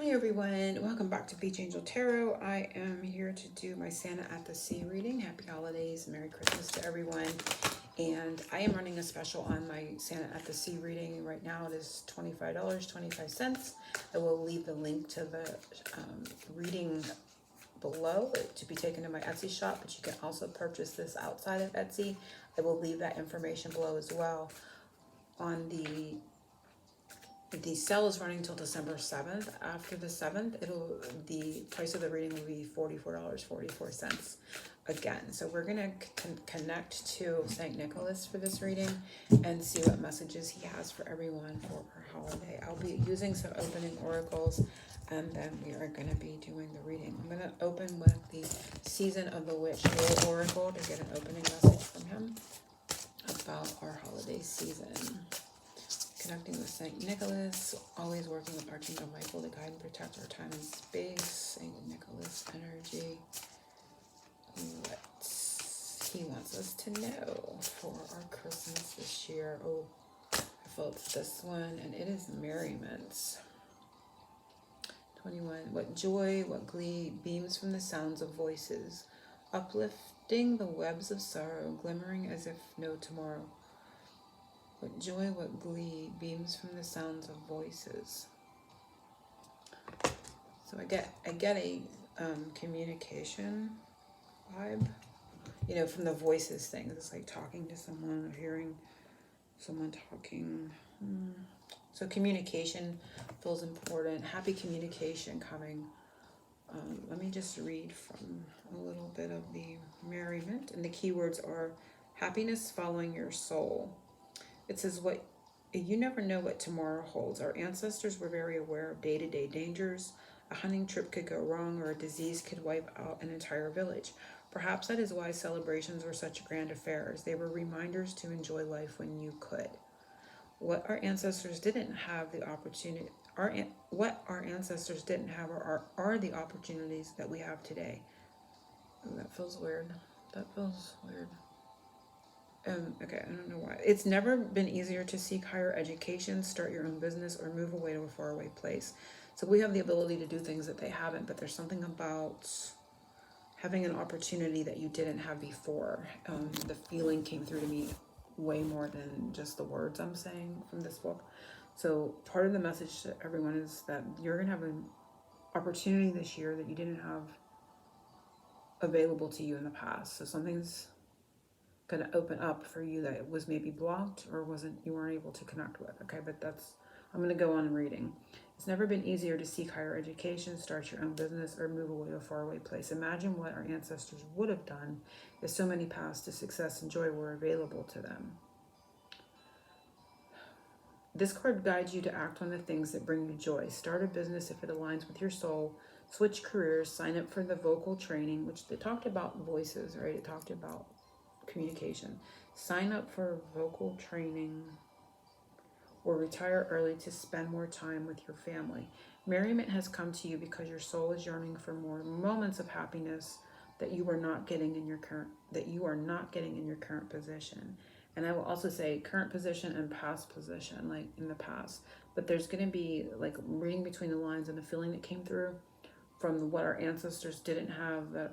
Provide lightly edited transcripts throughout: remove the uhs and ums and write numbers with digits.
Hi everyone, welcome back to Beach Angel Tarot. I am here to do my Santa at the Sea reading. Happy holidays, Merry Christmas to everyone. And I am running a special on my Santa at the Sea reading. Right now it is $25.25. I will leave the link to the reading below to be taken to my Etsy shop, but you can also purchase this outside of Etsy. I will leave that information below as well. On the sale is running until December 7th. After the 7th, the price of the reading will be $44.44 again. So we're going to connect to St. Nicholas for this reading and see what messages he has for everyone for our holiday. I'll be using some opening oracles, and then we are going to be doing the reading. I'm going to open with the Season of the Witch Yule Oracle to get an opening message from him about our holiday season. Connecting with St. Nicholas, always working with Archangel Michael to guide and protect our time and space. St. Nicholas energy, what he wants us to know for our Christmas this year. Oh, I felt this one, and it is merriment. 21, what joy, what glee beams from the sounds of voices, uplifting the webs of sorrow, glimmering as if no tomorrow. What joy, what glee beams from the sounds of voices. So I get a communication vibe, from the voices thing. It's like talking to someone or hearing someone talking. So communication feels important. Happy communication coming. Let me just read from a little bit of the merriment. And the keywords are happiness following your soul. It says, you never know what tomorrow holds. Our ancestors were very aware of day-to-day dangers. A hunting trip could go wrong, or a disease could wipe out an entire village. Perhaps that is why celebrations were such grand affairs. They were reminders to enjoy life when you could. What our ancestors didn't have the opportunity, what our ancestors didn't have are the opportunities that we have today. Oh, that feels weird. Okay, I don't know why. It's never been easier to seek higher education, start your own business, or move away to a faraway place. So we have the ability to do things that they haven't, but there's something about having an opportunity that you didn't have before. The feeling came through to me way more than just the words I'm saying from this book. So part of the message to everyone is that you're going to have an opportunity this year that you didn't have available to you in the past. So something's going to open up for you that was maybe blocked or you weren't able to connect with. Okay, but I'm going to go on reading. It's never been easier to seek higher education, start your own business, or move away to a faraway place. Imagine what our ancestors would have done if so many paths to success and joy were available to them. This card guides you to act on the things that bring you joy. Start a business if it aligns with your soul. Switch careers. Sign up for the vocal training, which they talked about voices, right? It talked about communication. Sign up for vocal training or retire early to spend more time with your family. Merriment has come to you because your soul is yearning for more moments of happiness that you are not getting in your current position. And I will also say current position and past position, like in the past. But there's going to be, like, reading between the lines, and the feeling that came through from what our ancestors didn't have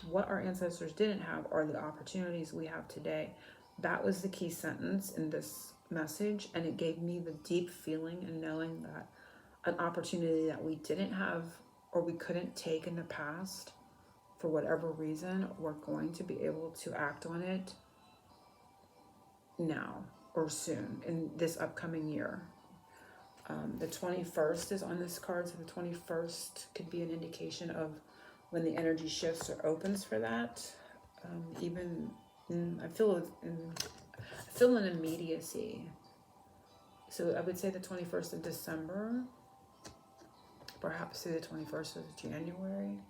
what our ancestors didn't have are the opportunities we have today. That was the key sentence in this message, and it gave me the deep feeling and knowing that an opportunity that we didn't have or we couldn't take in the past for whatever reason, we're going to be able to act on it now or soon in this upcoming year. The 21st is on this card, so the 21st could be an indication of when the energy shifts or opens for that. I feel an immediacy. So I would say the 21st of December, perhaps say the 21st of January.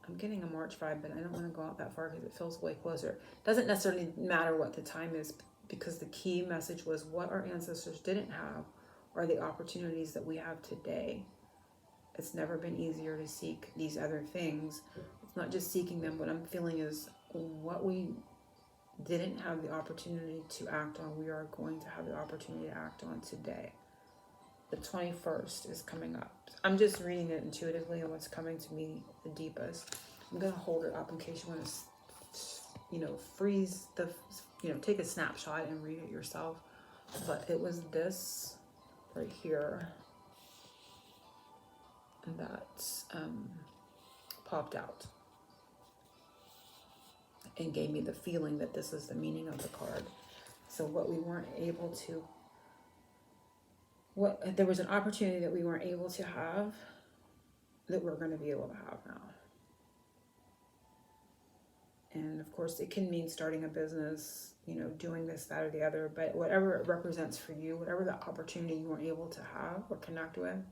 I'm getting a March vibe, but I don't want to go out that far because it feels way closer. Doesn't necessarily matter what the time is, because the key message was what our ancestors didn't have are the opportunities that we have today. It's never been easier to seek these other things. It's not just seeking them. What I'm feeling is what we didn't have the opportunity to act on, we are going to have the opportunity to act on today. The 21st is coming up. I'm just reading it intuitively and what's coming to me the deepest. I'm going to hold it up in case you want to, freeze the, take a snapshot and read it yourself. But it was this right here that popped out and gave me the feeling that this is the meaning of the card. So what we weren't able to, there was an opportunity that we weren't able to have that we're going to be able to have now. And of course it can mean starting a business, doing this, that, or the other, but whatever it represents for you, whatever the opportunity you weren't able to have or connect with,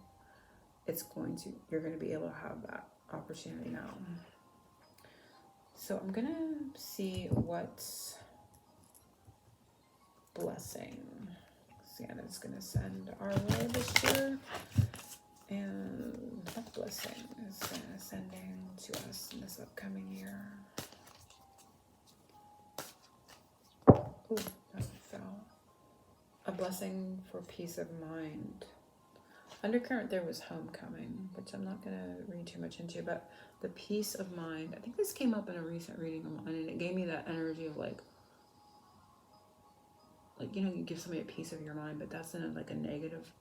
you're going to be able to have that opportunity now. So I'm going to see what blessing Santa's going to send our way this year. And what blessing is Santa sending to us in this upcoming year? Ooh, that fell. A blessing for peace of mind. Undercurrent there was homecoming, which I'm not going to read too much into, but the peace of mind. I think this came up in a recent reading of mine, and it gave me that energy of like you give somebody a piece of your mind, but that's in a negative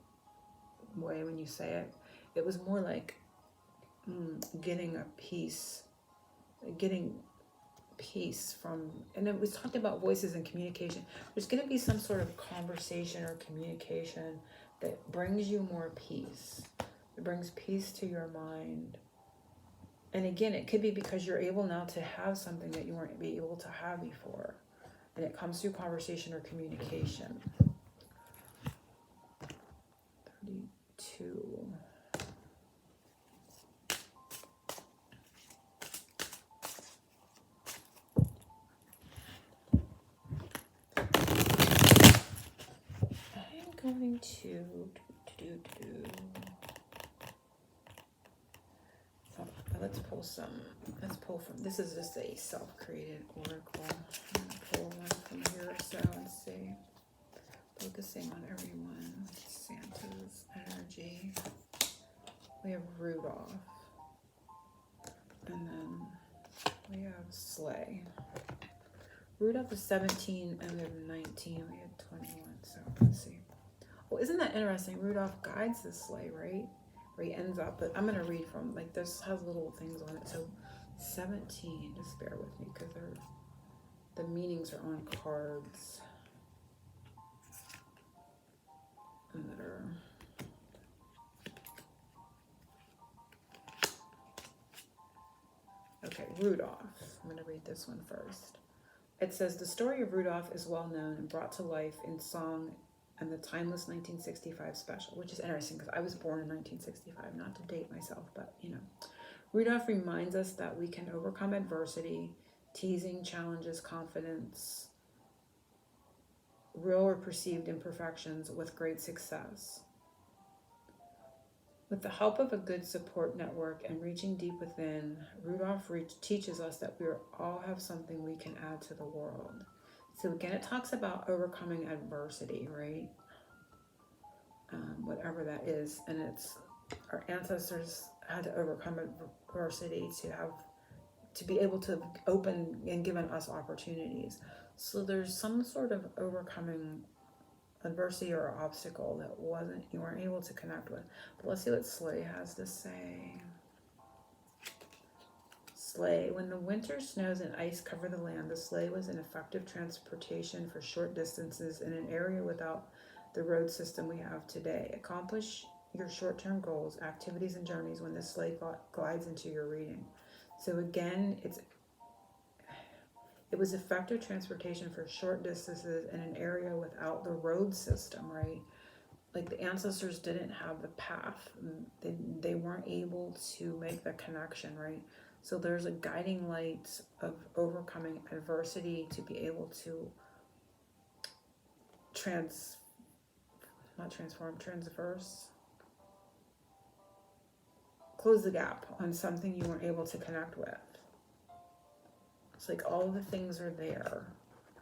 way when you say it. It was more like getting peace from, and it was talking about voices and communication. There's going to be some sort of conversation or communication that brings you more peace. It brings peace to your mind. And again, it could be because you're able now to have something that you weren't able to have before. And it comes through conversation or communication. 32. I'm going to let's pull from, this is just a self-created oracle. I'm going to pull one from here or so and see. Focusing on everyone with Santa's energy. We have Rudolph. And then we have Sleigh. Rudolph is 17 and then 19. We had 21. So let's see. Well, isn't that interesting? Rudolph guides the sleigh, right? Where he ends up. But I'm going to read from, this has little things on it. So 17, just bear with me because the meanings are on cards. And that are okay, Rudolph. I'm going to read this one first. It says, the story of Rudolph is well known and brought to life in song and the timeless 1965 special, which is interesting because I was born in 1965, not to date myself, but Rudolph reminds us that we can overcome adversity, teasing challenges confidence, real or perceived imperfections with great success. With the help of a good support network and reaching deep within, Rudolph teaches us that we all have something we can add to the world. So again, it talks about overcoming adversity, right? Whatever that is. And it's our ancestors had to overcome adversity to be able to open and given us opportunities. So there's some sort of overcoming adversity or obstacle that you weren't able to connect with. But let's see what Sleigh has to say. Sleigh. When the winter snows and ice cover the land, the sleigh was an effective transportation for short distances in an area without the road system we have today. Accomplish your short-term goals, activities, and journeys when the sleigh glides into your reading. So again, it was effective transportation for short distances in an area without the road system, right? Like the ancestors didn't have the path. They weren't able to make the connection, right? So there's a guiding light of overcoming adversity to be able to transverse. Close the gap on something you weren't able to connect with. It's like all the things are there.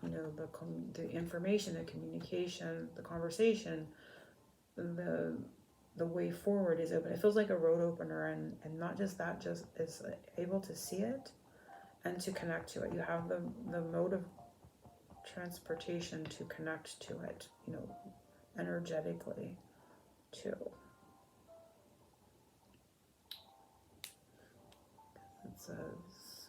the information, the communication, the conversation, the way forward is open. It feels like a road opener, and not just that, just is able to see it and to connect to it. You have the mode of transportation to connect to it, energetically too. It says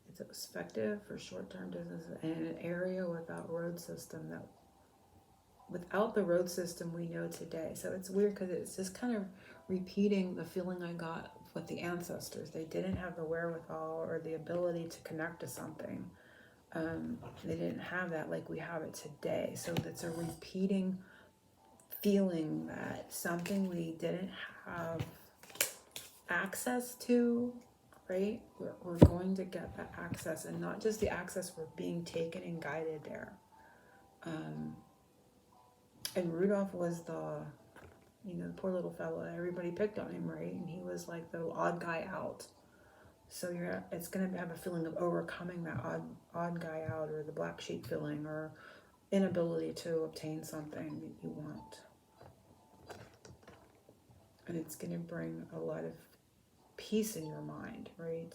it's effective for short-term businesses in an area without the road system we know today. So it's weird because it's just kind of repeating the feeling I got with the ancestors. They didn't have the wherewithal or the ability to connect to something. They didn't have that like we have it today. So that's a repeating feeling that something we didn't have access to, right? We're going to get that access, and not just the access, we're being taken and guided there. And Rudolph was the poor little fellow. Everybody picked on him, right? And he was like the odd guy out. So it's going to have a feeling of overcoming that odd guy out, or the black sheep feeling, or inability to obtain something that you want. And it's going to bring a lot of peace in your mind, right?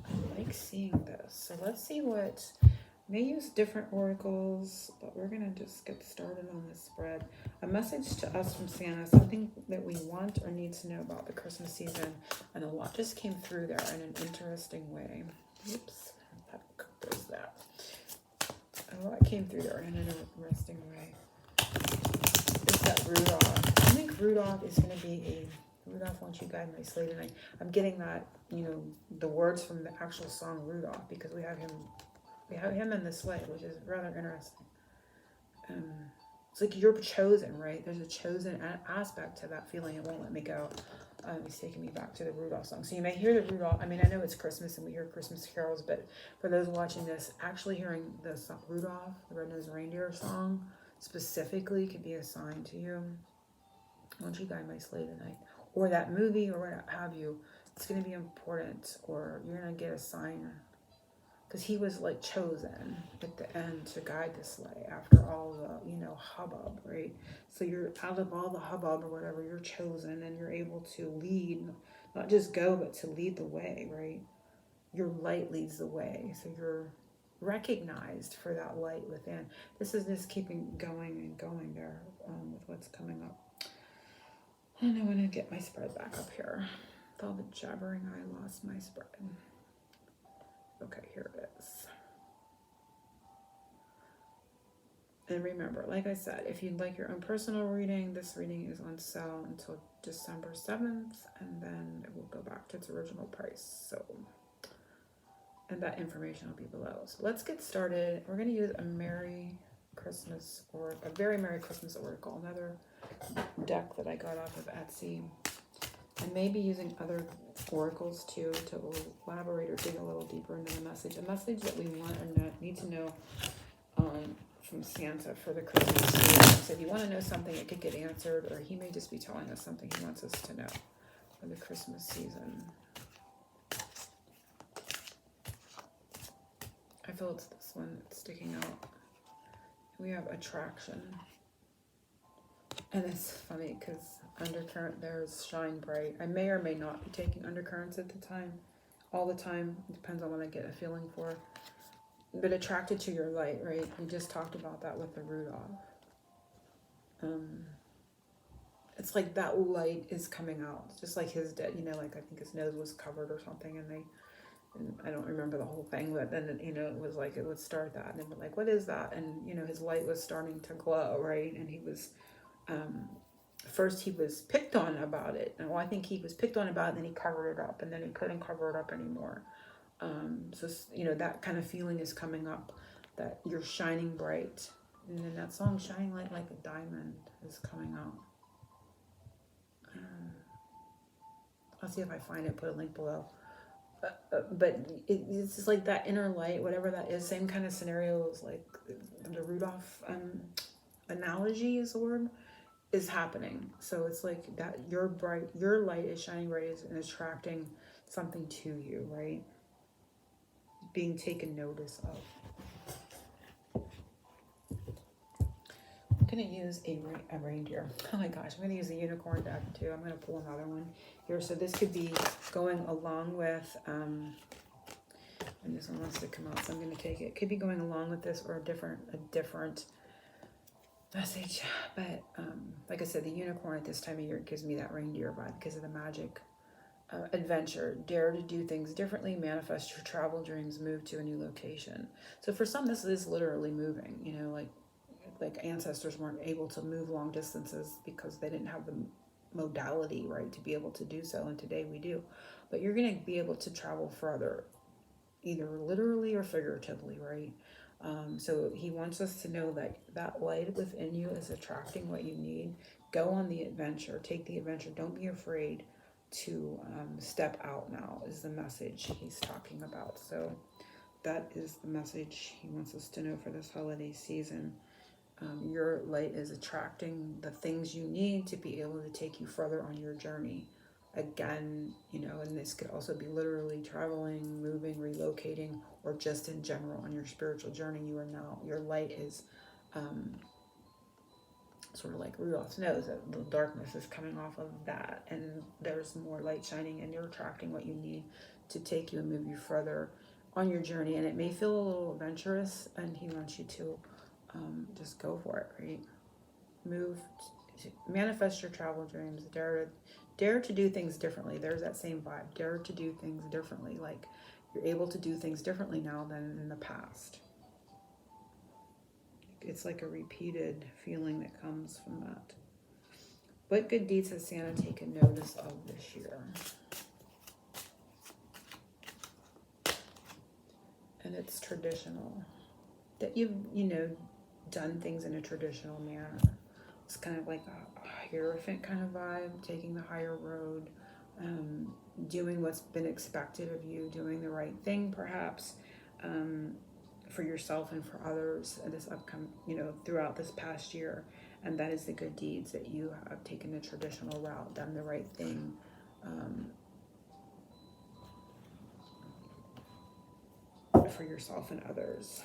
I like seeing this. So let's see what... May use different oracles, but we're going to just get started on this spread. A message to us from Santa, something that we want or need to know about the Christmas season. And a lot just came through there in an interesting way. Oops, there's that. A lot came through there in an interesting way. It's that Rudolph. I think Rudolph is going to be Rudolph, won't you guide my sleigh tonight? I'm getting that, the words from the actual song Rudolph, because we have him in this way, which is rather interesting. It's like you're chosen, right? There's a chosen aspect to that feeling. It won't let me go. It's taking me back to the Rudolph song. So you may hear the Rudolph. I mean, I know it's Christmas and we hear Christmas carols, but for those watching this, actually hearing the song, Rudolph, the Red-Nosed Reindeer song, specifically could be a sign to you. Won't you guide my sleigh tonight? Or that movie, or what have you. It's going to be important, or you're going to get a sign. Because he was like chosen at the end to guide the sleigh after all the, hubbub, right? So you're out of all the hubbub or whatever, you're chosen and you're able to lead, not just go, but to lead the way, right? Your light leads the way. So you're recognized for that light within. This is just keeping going and going there with what's coming up. And I want to get my spread back up here. With all the jabbering, I lost my spread. Okay, here it is. And remember, like I said, if you'd like your own personal reading, this reading is on sale until December 7th, and then it will go back to its original price. So, and that information will be below. So let's get started. We're going to use a Merry Christmas, or a Very Merry Christmas Oracle, another deck that I got off of Etsy. And maybe using other oracles too to elaborate or dig a little deeper into the message. A message that we want or need to know from Santa for the Christmas season. So if you want to know something, it could get answered, or he may just be telling us something he wants us to know for the Christmas season. I feel it's this one that's sticking out. We have attraction. And it's funny because undercurrent there's shine bright. I may or may not be taking undercurrents at the time, all the time. It depends on what I get a feeling for. But attracted to your light, right? We just talked about that with the Rudolph. It's like that light is coming out. It's just like his did, like I think his nose was covered or something, and I don't remember the whole thing, but then, it was like it would start that, and then like, what is that? And, his light was starting to glow, right? And he was... first he was picked on about it. Well, I think he was picked on about it, and then he covered it up, and then he couldn't cover it up anymore. So, that kind of feeling is coming up, that you're shining bright. And then that song, Shining Light Like a Diamond, is coming out. I'll see if I find it, put a link below. But it's just like that inner light, whatever that is, same kind of scenario as like the Rudolph analogy is the word, is happening. So it's like that your light is shining bright and attracting something to you, right? being taken notice of. I'm going to use a reindeer. Oh my gosh, I'm going to use a unicorn deck too. I'm going to pull another one here. So this could be going along with, and this one wants to come out, so I'm going to take it. Could be going along with this or a different message. But like I said, the unicorn at this time of year gives me that reindeer vibe because of the magic. Adventure, dare to do things differently, manifest your travel dreams, move to a new location. So for some, this is literally moving, you know, like ancestors weren't able to move long distances because they didn't have the modality, right, to be able to do so. And today we do. But you're going to be able to travel further, either literally or figuratively, right? So he wants us to know that that light within you is attracting what you need. Go on the adventure, take the adventure. Don't be afraid to step out now is the message he's talking about. So that is the message he wants us to know for this holiday season. Your light is attracting the things you need to be able to take you further on your journey. Again, you know, and this could also be literally traveling, moving, relocating, or just in general on your spiritual journey. You are now, your light is sort of like Rudolph's nose, that the darkness is coming off of that, and there's more light shining, and you're attracting what you need to take you and move you further on your journey. And it may feel a little adventurous, and he wants you to just go for it, right? Move, manifest your travel dreams, dare to do things differently. There's that same vibe. Dare to do things differently. Like you're able to do things differently now than in the past. It's like a repeated feeling that comes from that. What good deeds has Santa taken notice of this year? And it's traditional. That you've, you know, done things in a traditional manner. It's kind of like a Hierophant kind of vibe, taking the higher road, doing what's been expected of you, doing the right thing perhaps, for yourself and for others this upcoming, you know, throughout this past year. And that is the good deeds, that you have taken the traditional route, done the right thing, for yourself and others.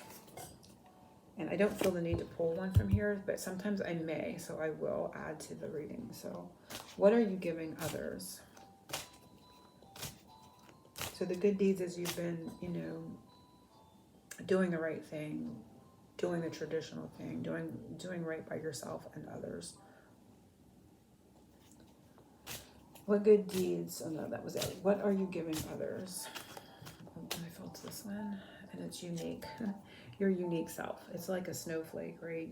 And I don't feel the need to pull one from here, but sometimes I may, so I will add to the reading. So what are you giving others? So the good deeds is you've been, you know, doing the right thing, doing the traditional thing, doing right by yourself and others. What good deeds? Oh no, that was it. What are you giving others? Oh, I felt this one, and it's unique. Your unique self. It's like a snowflake, right?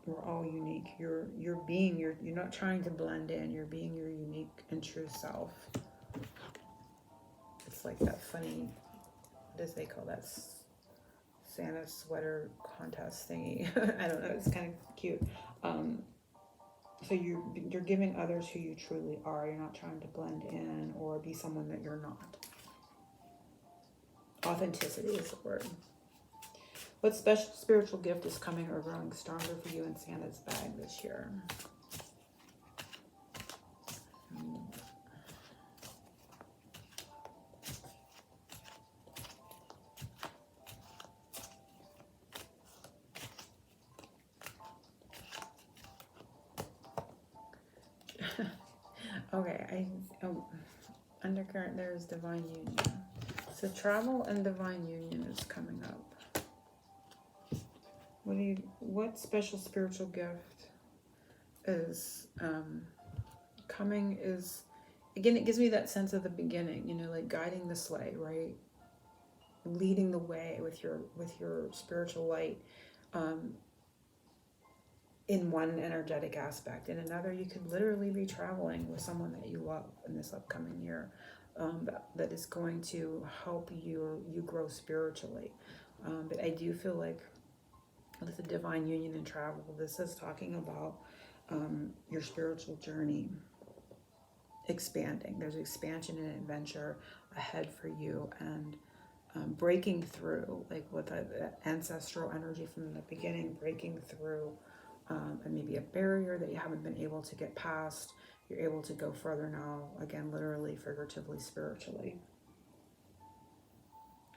We're all unique. You're not trying to blend in. You're being your unique and true self. It's like that funny, what do they call that? Santa sweater contest thingy. I don't know. It's kind of cute. So you're giving others who you truly are. You're not trying to blend in or be someone that you're not. Authenticity is the word. What special spiritual gift is coming or growing stronger for you in Santa's bag this year? Okay, undercurrent, there's divine union. So travel and divine union is coming up. What special spiritual gift is coming is, again, it gives me that sense of the beginning, you know, like guiding the sleigh, right? Leading the way with your spiritual light. In one energetic aspect. In another, you could literally be traveling with someone that you love in this upcoming year, that is going to help you grow spiritually. But I do feel like with the divine union and travel, this is talking about your spiritual journey expanding. There's expansion and adventure ahead for you, and breaking through, like with the ancestral energy from the beginning, breaking through and maybe a barrier that you haven't been able to get past. You're able to go further now, again, literally, figuratively, spiritually.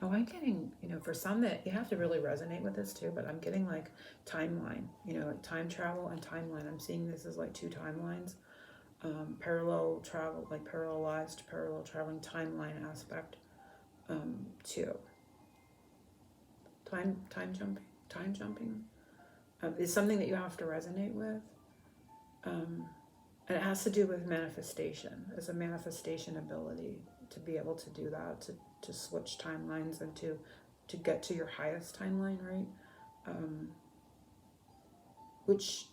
Oh, I'm getting, for some that you have to really resonate with this too, but I'm getting like timeline, like time travel and timeline. I'm seeing this as like two timelines, parallel travel, like parallelized, parallel traveling timeline aspect, too. Time jumping, is something that you have to resonate with. And it has to do with manifestation. It's a manifestation ability to be able to do that, to switch timelines and to get to your highest timeline, right? Which,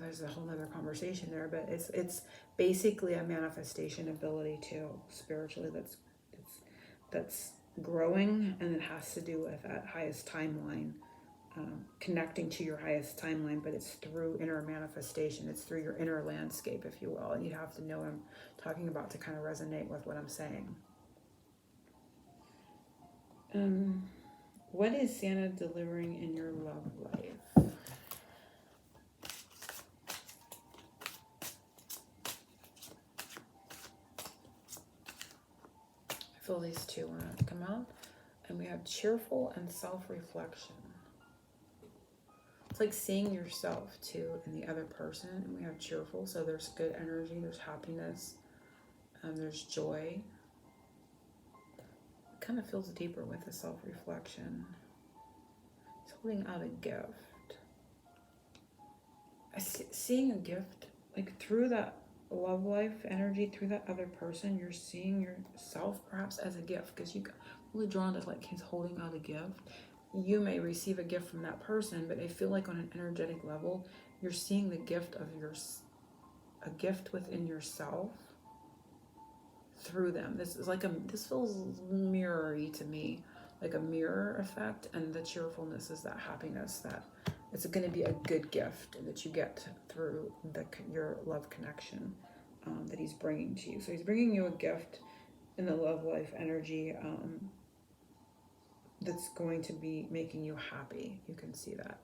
there's a whole other conversation there, but it's basically a manifestation ability too, spiritually, that's growing, and it has to do with that highest timeline, connecting to your highest timeline, but it's through inner manifestation. It's through your inner landscape, if you will, and you have to know what I'm talking about to kind of resonate with what I'm saying. What is Santa delivering in your love life? I feel these two want to come out. And we have cheerful and self-reflection. It's like seeing yourself too in the other person. And we have cheerful, so there's good energy, there's happiness, there's joy. It kind of feels deeper with the self-reflection. It's holding out a gift. Seeing a gift, like through that love life energy, through that other person, you're seeing yourself perhaps as a gift, because you got really drawn to like he's holding out a gift. You may receive a gift from that person, but I feel like on an energetic level, you're seeing the gift of a gift within yourself through them. This feels mirror-y to me, like a mirror effect, and the cheerfulness is that happiness, that it's going to be a good gift that you get through your love connection, that he's bringing to you. So he's bringing you a gift in the love life energy, that's going to be making you happy. You can see that.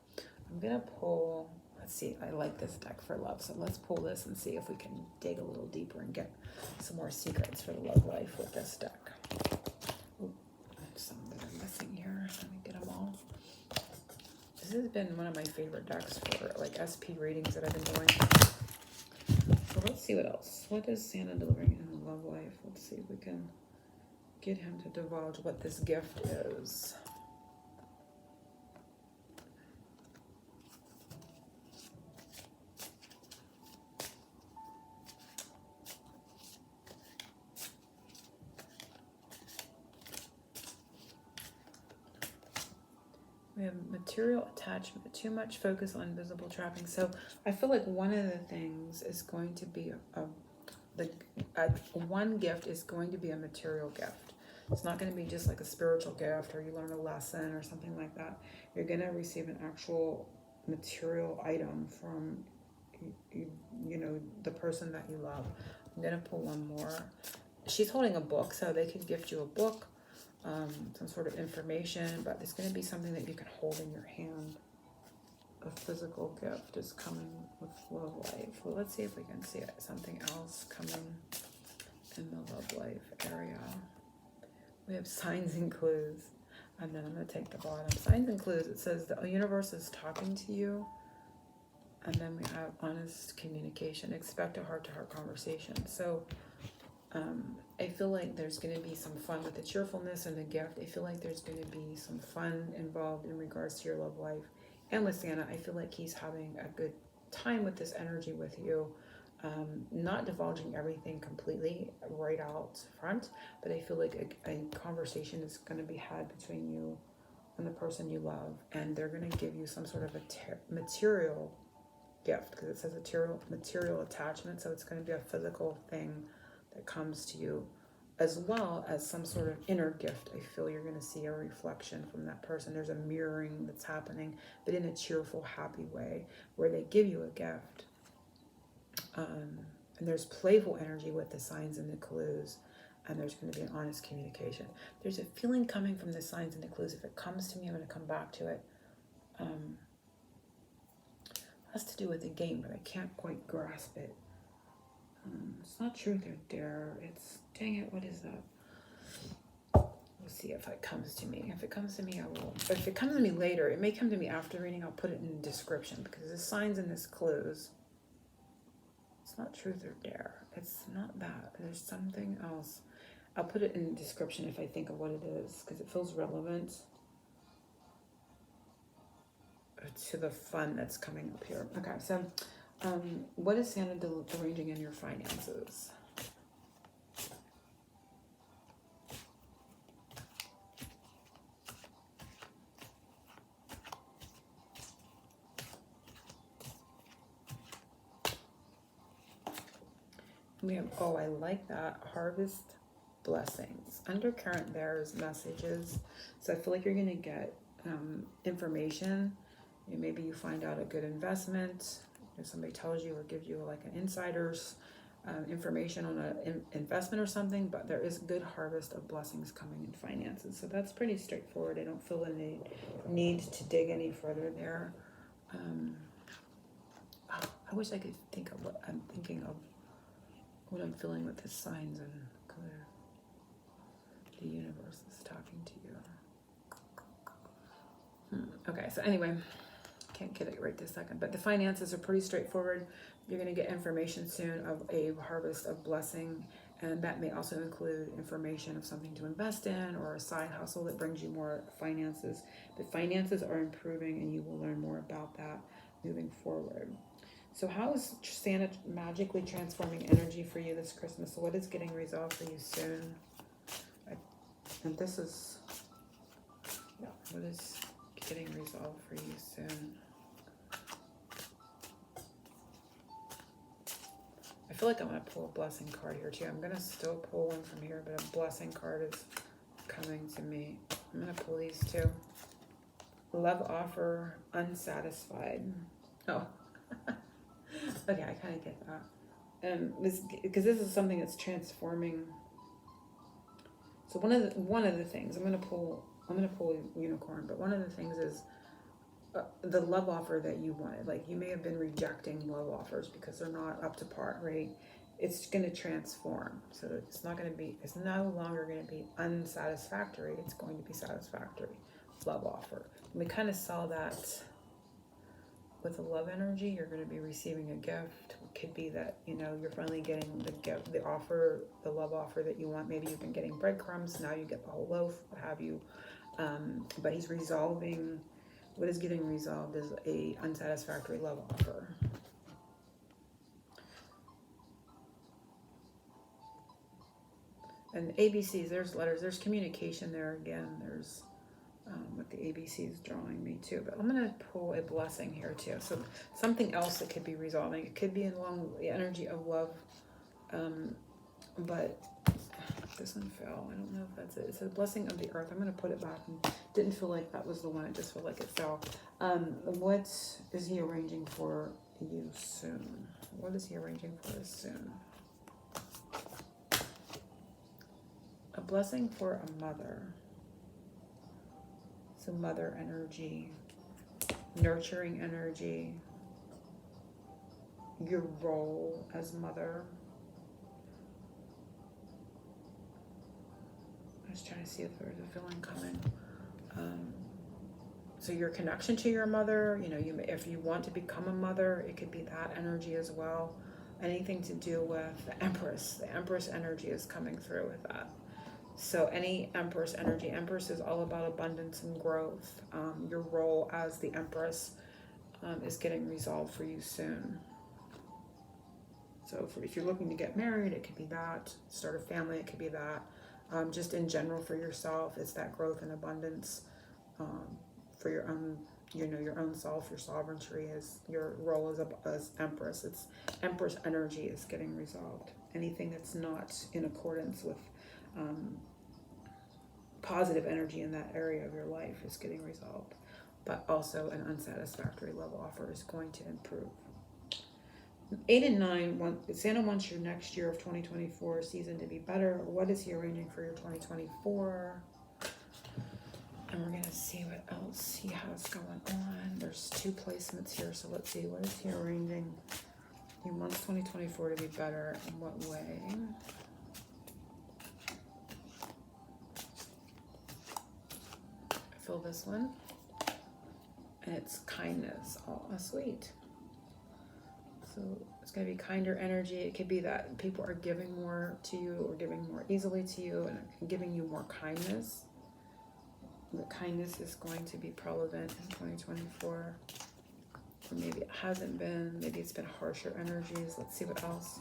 I'm going to pull, let's see, I like this deck for love, so let's pull this and see if we can dig a little deeper and get some more secrets for the love life with this deck. Ooh, some that are missing here. Let me get them all. This has been one of my favorite decks for like SP readings that I've been doing. So let's see what else. What is Santa delivering in the love life? Let's see if we can get him to divulge what this gift is. We have material attachment, too much focus on visible trappings. So I feel like one of the things is going to be one gift is going to be a material gift. It's not going to be just like a spiritual gift or you learn a lesson or something like that. You're going to receive an actual material item from the person that you love. I'm going to pull one more. She's holding a book, so they could gift you a book, some sort of information, but it's going to be something that you can hold in your hand. A physical gift is coming with love life. Well, let's see if we can see something else coming in the love life area. We have signs and clues, and then I'm going to take the bottom. Signs and clues, it says the universe is talking to you, and then we have honest communication. Expect a heart-to-heart conversation. So I feel like there's going to be some fun with the cheerfulness and the gift. I feel like there's going to be some fun involved in regards to your love life. And with Santa, I feel like he's having a good time with this energy with you. Not divulging everything completely right out front, but I feel like a conversation is going to be had between you and the person you love, and they're going to give you some sort of a material gift, because it says material attachment, so it's going to be a physical thing that comes to you, as well as some sort of inner gift. I feel you're going to see a reflection from that person. There's a mirroring that's happening, but in a cheerful, happy way, where they give you a gift. And there's playful energy with the signs and the clues, and there's going to be an honest communication. There's a feeling coming from the signs and the clues. If it comes to me, I'm going to come back to it. has to do with the game, but I can't quite grasp it. It's not truth or dare. It's, dang it, what is that? We'll see if it comes to me. If it comes to me, I will. But if it comes to me later, it may come to me after reading. I'll put it in the description because there's signs and there's clues. It's not truth or dare. It's not that. There's something else. I'll put it in the description if I think of what it is because it feels relevant to the fun that's coming up here. Okay, so what is Santa arranging in your finances? We have, oh, I like that, harvest blessings. Undercurrent there's messages. So I feel like you're going to get information. Maybe you find out a good investment. If somebody tells you or gives you like an insider's information on an investment or something, but there is a good harvest of blessings coming in finances. So that's pretty straightforward. I don't feel any need to dig any further there. I wish I could think of what I'm thinking of, what I'm feeling with the signs and clear. The universe is talking to you. Okay, so anyway, can't get it right this second, but the finances are pretty straightforward. You're going to get information soon of a harvest of blessing, and that may also include information of something to invest in or a side hustle that brings you more finances. The finances are improving, and you will learn more about that moving forward. So how is Santa magically transforming energy for you this Christmas? So what is getting resolved for you soon? And this is, yeah, what is getting resolved for you soon? I feel like I'm going to pull a blessing card here too. I'm going to still pull one from here, but a blessing card is coming to me. I'm going to pull these two. Love offer, unsatisfied. Oh. Okay, I kind of get that. Because this is something that's transforming. So one of the things I'm gonna pull a unicorn, but one of the things is the love offer that you wanted. Like you may have been rejecting love offers because they're not up to par, right? It's gonna transform. So it's no longer gonna be unsatisfactory. It's going to be satisfactory. Love offer. And we kind of saw that. With the love energy, you're going to be receiving a gift. It could be that, you're finally getting the gift, the love offer that you want. Maybe you've been getting breadcrumbs, now you get the whole loaf, what have you. But he's resolving, what is getting resolved is a unsatisfactory love offer. And ABCs, there's letters, there's communication there again, there's what the ABC is drawing me to, but I'm going to pull a blessing here too. So something else that could be resolving. It could be along the energy of love, but this one fell. I don't know if that's it. It's a blessing of the earth. I'm going to put it back. And didn't feel like that was the one. It just felt like it fell. What is he arranging for you soon? What is he arranging for us soon? A blessing for a mother. So mother energy, nurturing energy, your role as mother. I was trying to see if there's a feeling coming. So your connection to your mother, if you want to become a mother, it could be that energy as well. Anything to do with the Empress energy is coming through with that. So any Empress energy, Empress is all about abundance and growth. Your role as the Empress is getting resolved for you soon. So if you're looking to get married, it could be that. Start a family, it could be that. Just in general for yourself, it's that growth and abundance for your own, your own self, your sovereignty, is your role as Empress. It's Empress energy is getting resolved. Anything that's not in accordance with positive energy in that area of your life is getting resolved, but also an unsatisfactory love offer is going to improve. 8 and 9, Santa wants your next year of 2024 season to be better. What is he arranging for your 2024? And we're going to Let's see what else he has going on. There's 2 placements here, so let's see. What is he arranging? He wants 2024 to be better. In what way? I feel this one. And it's kindness. Oh, sweet. So it's going to be kinder energy. It could be that people are giving more to you or giving more easily to you and giving you more kindness. The kindness is going to be prevalent in 2024. Or maybe it hasn't been. Maybe it's been harsher energies. Let's see what else.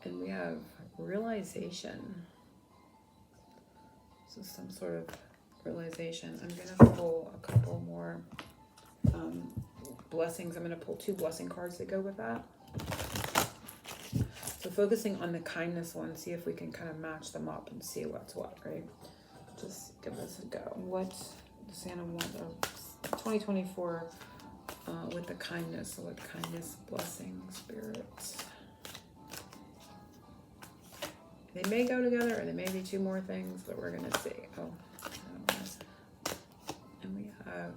And we have realization. So some sort of realization. I'm going to pull a couple more blessings. I'm going to pull 2 blessing cards that go with that. So focusing on the kindness one, see if we can kind of match them up and see what's what, right? Just give this a go. What does Santa want? 2024 with the kindness. So what kindness, blessing, spirit. They may go together or they may be 2 more things, but we're going to see. Oh, and we have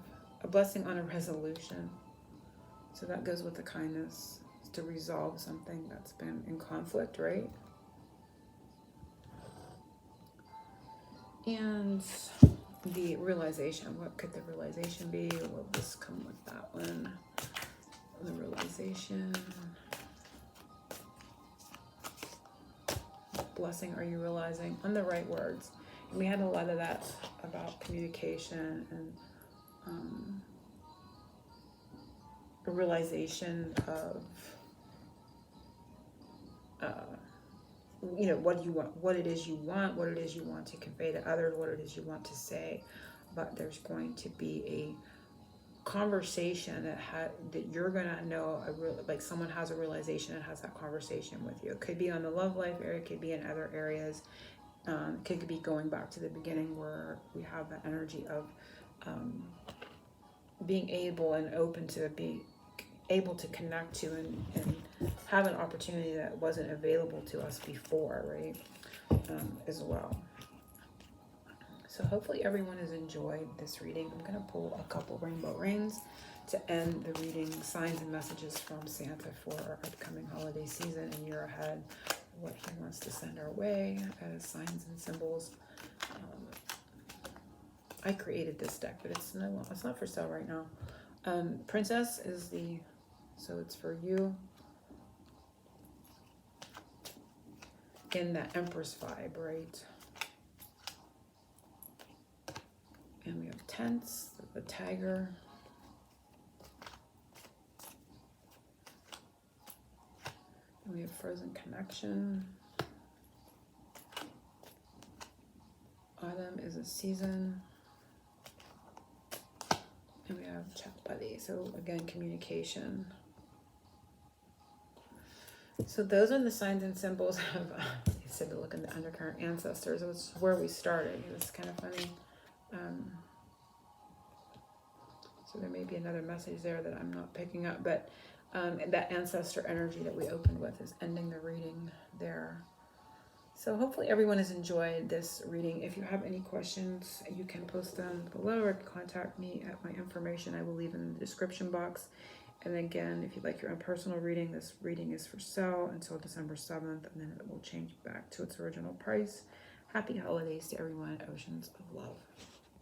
a blessing on a resolution. So that goes with the kindness. It's to resolve something that's been in conflict, right? And the realization. What could the realization be? Will this come with that one? The realization. Blessing, are you realizing? On the right words. And we had a lot of that about communication and a realization of you know, what you want, what it is you want, what it is you want to convey to others, what it is you want to say. But there's going to be a conversation that you're gonna know like someone has a realization and has that conversation with you. It could be on the love life area, it could be in other areas. It could be going back to the beginning where we have the energy of being able and open to be able to connect to and have an opportunity that wasn't available to us before, right? As well. So hopefully everyone has enjoyed this reading. I'm going to pull a couple rainbow rings to end the reading. Signs and messages from Santa for our upcoming holiday season and year ahead. What he wants to send our way as signs and symbols. I created this deck, but it's not for sale right now. Princess is so it's for you. In that Empress vibe, right? And we have Tense, the Tiger. And we have Frozen Connection. Autumn is a season. And we have Chat Buddy. So again, communication. So those are the signs and symbols of, you said to look in the undercurrent ancestors. It was where we started. It was kind of funny. So there may be another message there that I'm not picking up, but that ancestor energy that we opened with is ending the reading there. So hopefully everyone has enjoyed this reading. If you have any questions, you can post them below or contact me at my information I will leave in the description box. And again, if you'd like your own personal reading, this reading is for sale until December 7th, and then it will change back to its original price. Happy holidays to everyone at Oceans of Love.